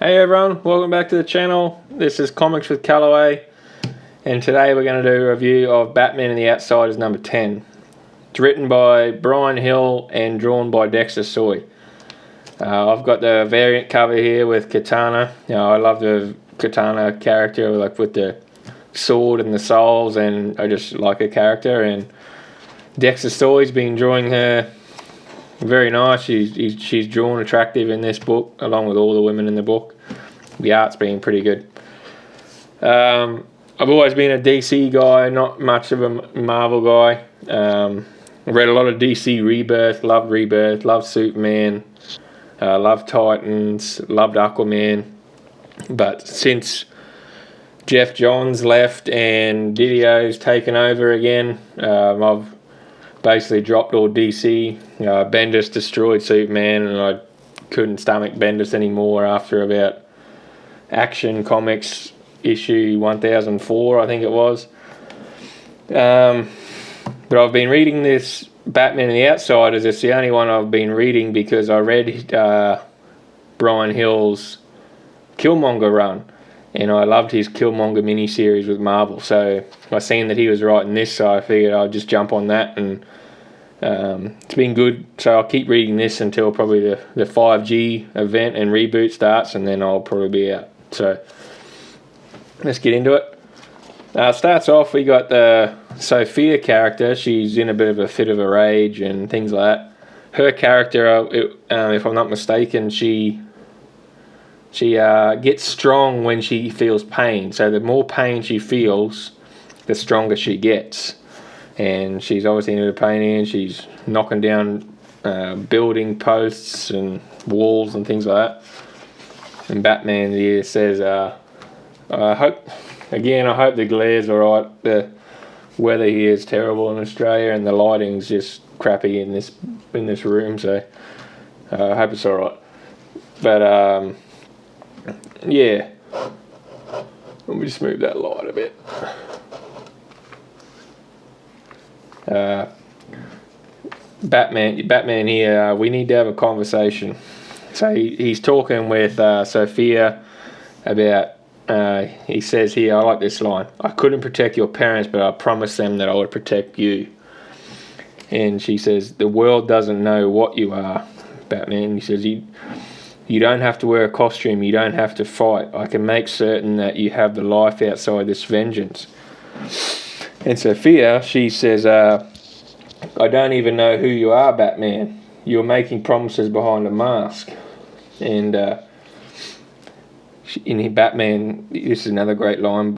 Hey everyone, welcome back to the channel. This is Comics with Callaway, and today we're going to do a review of Batman and the Outsiders number 10. It's written by Bryan Hill and drawn by Dexter Soy. I've got the variant cover here with Katana. I love the Katana character, like with the sword and the souls, and I just like her character. And Dexter Soy's been drawing her very nice. She's drawn attractive in this book, along with all the women in the book. The art's been pretty good. I've always been a DC guy, not much of a Marvel guy. I read a lot of DC Rebirth, loved Superman, loved Titans, loved Aquaman. But since Jeff Johns left and Didio's taken over again, I've basically dropped all DC. Bendis destroyed Superman, and I couldn't stomach Bendis anymore after about Action Comics issue 1004, I think it was. But I've been reading this Batman and the Outsiders. It's the only one I've been reading because I read Bryan Hill's Killmonger run, and I loved his Killmonger miniseries with Marvel. So I seen that he was writing this, so I figured I'd just jump on that, and it's been good. So I'll keep reading this until probably the 5G event and reboot starts, and then I'll probably be out. So let's get into it. Starts off, we got the Sophia character. She's in a bit of a fit of a rage and things like that. Her character, if I'm not mistaken, she gets strong when she feels pain. So the more pain she feels, the stronger she gets. And she's obviously into the pain, and she's knocking down building posts and walls and things like that. And Batman here says, I hope the glare's alright. The weather here is terrible in Australia, and the lighting's just crappy in this room, so I hope it's alright. But yeah, let me just move that light a bit. Batman here, we need to have a conversation. So he's talking with Sophia about, he says here, I like this line, I couldn't protect your parents, but I promised them that I would protect you. And she says, the world doesn't know what you are, Batman. He says, you don't have to wear a costume, you don't have to fight. I can make certain that you have the life outside this vengeance. And Sophia, she says, I don't even know who you are, Batman. You're making promises behind a mask. And in Batman, this is another great line.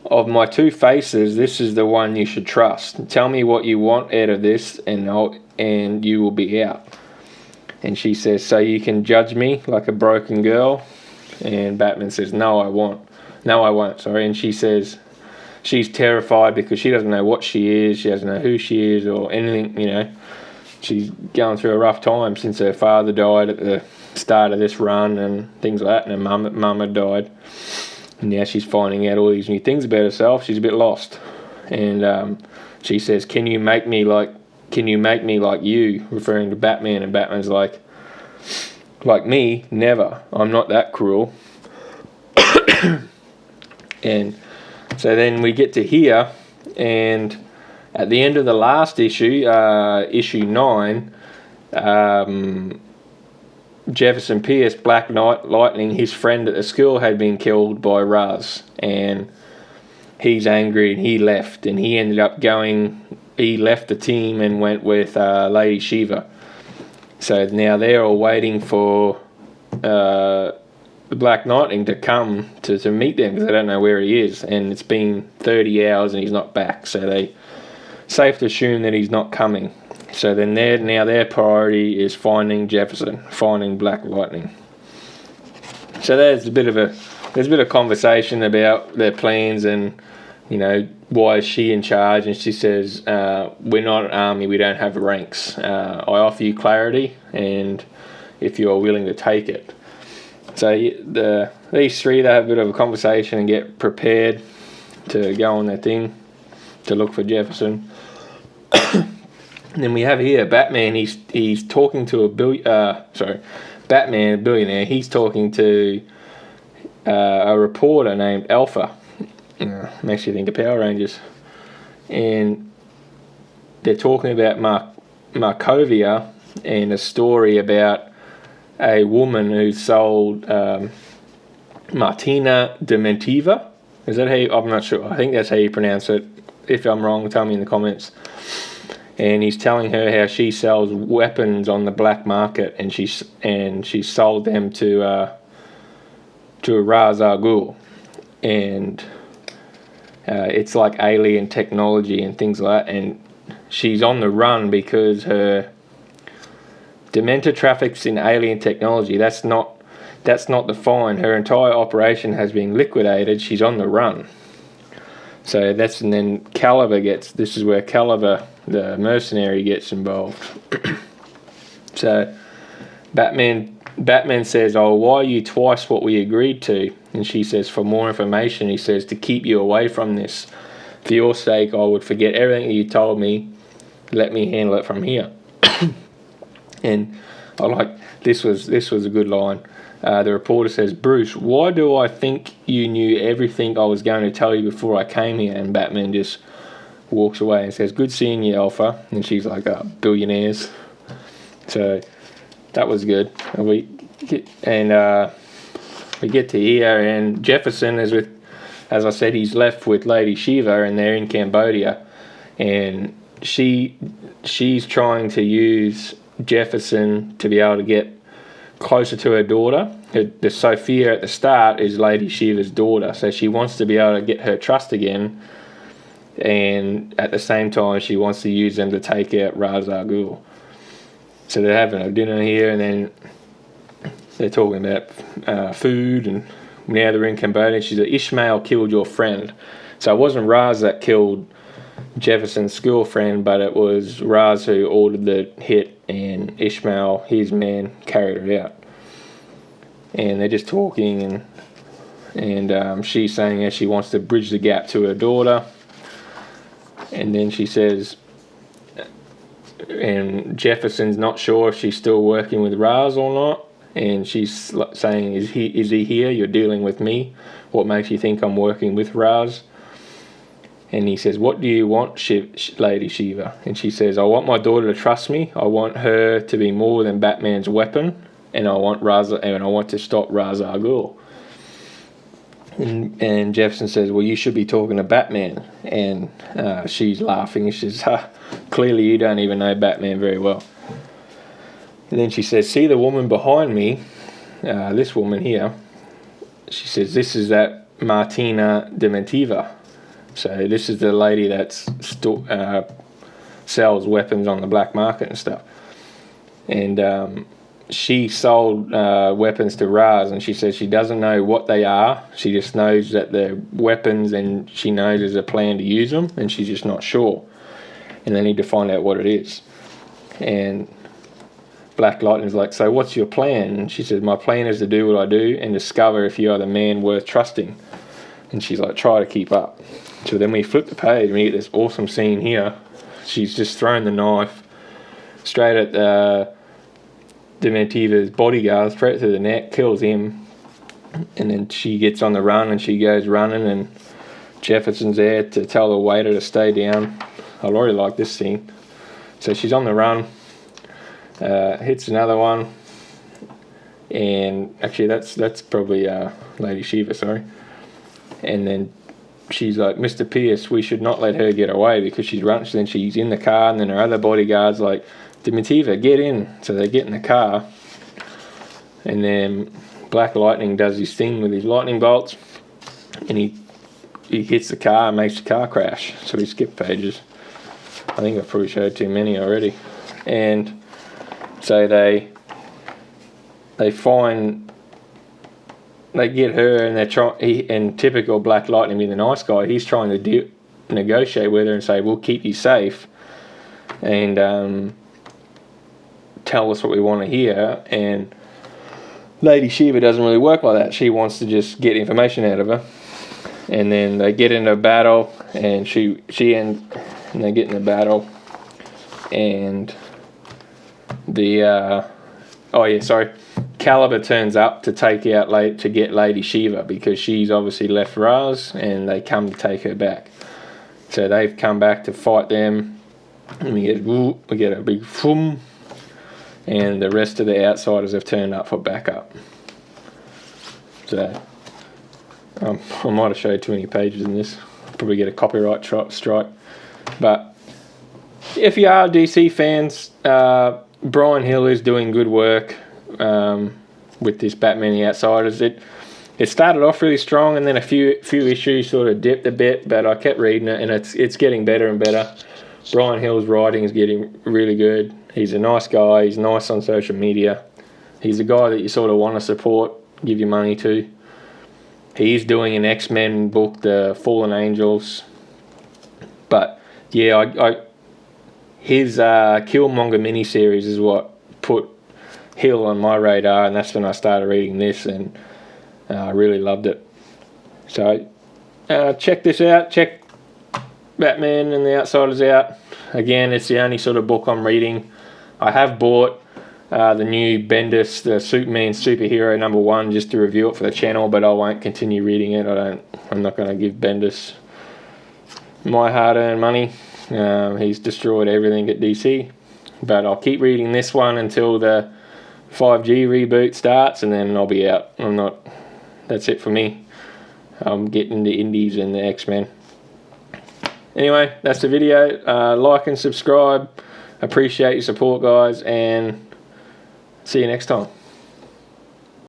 Of my two faces, this is the one you should trust. Tell me what you want out of this, and you will be out. And she says, so you can judge me like a broken girl? And Batman says, no, I won't. And she says, she's terrified because she doesn't know what she is. She doesn't know who she is or anything, She's going through a rough time since her father died at the start of this run and things like that, and her mum had died. And now she's finding out all these new things about herself. She's a bit lost. And she says, can you make me like you, referring to Batman. And Batman's like me, never. I'm not that cruel. And so then we get to here, and at the end of the last issue, issue 9, Jefferson Pierce, Black Lightning, his friend at the school, had been killed by Ra's, and he's angry, and he left, and he left the team and went with Lady Shiva. So now they're all waiting for the Black Lightning to come to meet them, because they don't know where he is, and it's been 30 hours and he's not back, so they safe to assume that he's not coming. So then their priority is finding Jefferson, finding Black Lightning. So there's a bit of conversation about their plans, and why is she in charge? And she says, we're not an army, we don't have ranks. I offer you clarity, and if you are willing to take it. So these three, they have a bit of a conversation and get prepared to go on their thing to look for Jefferson. And then we have here Batman. He's talking to Batman, a billionaire, he's talking to a reporter named Alpha. Makes you think of Power Rangers. And they're talking about Markovia and a story about a woman who sold Martina Dementiva. Is that how you, I'm not sure. I think that's how you pronounce it. If I'm wrong, tell me in the comments. And he's telling her how she sells weapons on the black market, and she sold them to Ra's al Ghul, and it's like alien technology and things like that. And she's on the run because her Dementor traffics in alien technology. That's not defined. Her entire operation has been liquidated. She's on the run. So and then Caliber this is where Caliber, the mercenary, gets involved. So Batman says, "Oh, why are you twice what we agreed to?" And she says, "For more information." He says, "To keep you away from this. For your sake, I would forget everything that you told me. Let me handle it from here." And I like this was a good line. The reporter says, "Bruce, why do I think you knew everything I was going to tell you before I came here?" And Batman just walks away and says, "Good seeing you, Alpha." And she's like, "Billionaires." So that was good. And we get to here, and Jefferson is with, as I said, he's left with Lady Shiva, and they're in Cambodia, and she's trying to use Jefferson to be able to get closer to her daughter. The Sophia at the start is Lady Shiva's daughter, so she wants to be able to get her trust again, and at the same time she wants to use them to take out Ra's al Ghul. So they're having a dinner here, and then they're talking about food, and now they're in Cambodia. She said, "Ishmael killed your friend." So it wasn't Raz that killed Jefferson's school friend, but it was Raz who ordered the hit, and Ishmael, his man, carried her out. And they're just talking, and she's saying that she wants to bridge the gap to her daughter. And then she says, and Jefferson's not sure if she's still working with Raz or not. And she's saying, is he here? You're dealing with me. What makes you think I'm working with Raz? And he says, "What do you want, Lady Shiva?" And she says, "I want my daughter to trust me. I want her to be more than Batman's weapon, and I want to stop Ra's al Ghul." And Jefferson says, "Well, you should be talking to Batman." And she's laughing. She says, "Clearly you don't even know Batman very well." And then she says, "See the woman behind me, this woman here." She says, "This is that Martina Dementiva." So this is the lady that sells weapons on the black market and stuff. And she sold weapons to Raz, and she says she doesn't know what they are. She just knows that they're weapons, and she knows there's a plan to use them, and she's just not sure. And they need to find out what it is. And Black Lightning's like, "So what's your plan?" And she says, "My plan is to do what I do and discover if you are the man worth trusting." And she's like, "Try to keep up." So then we flip the page and we get this awesome scene here. She's just thrown the knife straight at Dementiva's bodyguard, straight through the neck, kills him. And then she gets on the run, and she goes running, and Jefferson's there to tell the waiter to stay down. I already like this scene. So she's on the run, hits another one, and actually that's probably Lady Shiva, sorry. And then she's like, "Mr. Pierce, we should not let her get away," because she's running. Then she's in the car, and then her other bodyguard's like, "Dementiva, get in." So they get in the car, and then Black Lightning does his thing with his lightning bolts, and he hits the car and makes the car crash. So we skip pages. I think I've probably showed too many already. And so they get her, and and typical Black Lightning being the nice guy, he's trying to negotiate with her and say, "We'll keep you safe, and tell us what we want to hear." And Lady Shiva doesn't really work like that. She wants to just get information out of her. And then they get into a battle, and and they get in a battle, and Caliber turns up to take out to get Lady Shiva, because she's obviously left Raz, and they come to take her back. So they've come back to fight them, and we get a big boom, and the rest of the outsiders have turned up for backup. So I might have showed too many pages in this. I'll probably get a copyright strike. But if you are DC fans, Brian Hill is doing good work with this Batman the Outsiders. It started off really strong, and then a few issues sort of dipped a bit, but I kept reading it, and it's getting better and better. Brian Hill's writing is getting really good. He's a nice guy. He's nice on social media. He's a guy that you sort of want to support, give your money to. He's doing an X-Men book, The Fallen Angels. But yeah, his Killmonger miniseries is what put Hill on my radar, and that's when I started reading this, and I really loved it. So check this out. Check Batman and the Outsiders out. Again, it's the only sort of book I'm reading. I have bought the new Bendis, the Superman Superhero #1, just to review it for the channel, but I won't continue reading it. I'm not going to give Bendis my hard-earned money. He's destroyed everything at DC. But I'll keep reading this one until the 5G reboot starts, and then I'll be out. That's it for me. I'm getting the Indies and the X-Men. Anyway, that's the video. Like and subscribe. Appreciate your support, guys, and see you next time.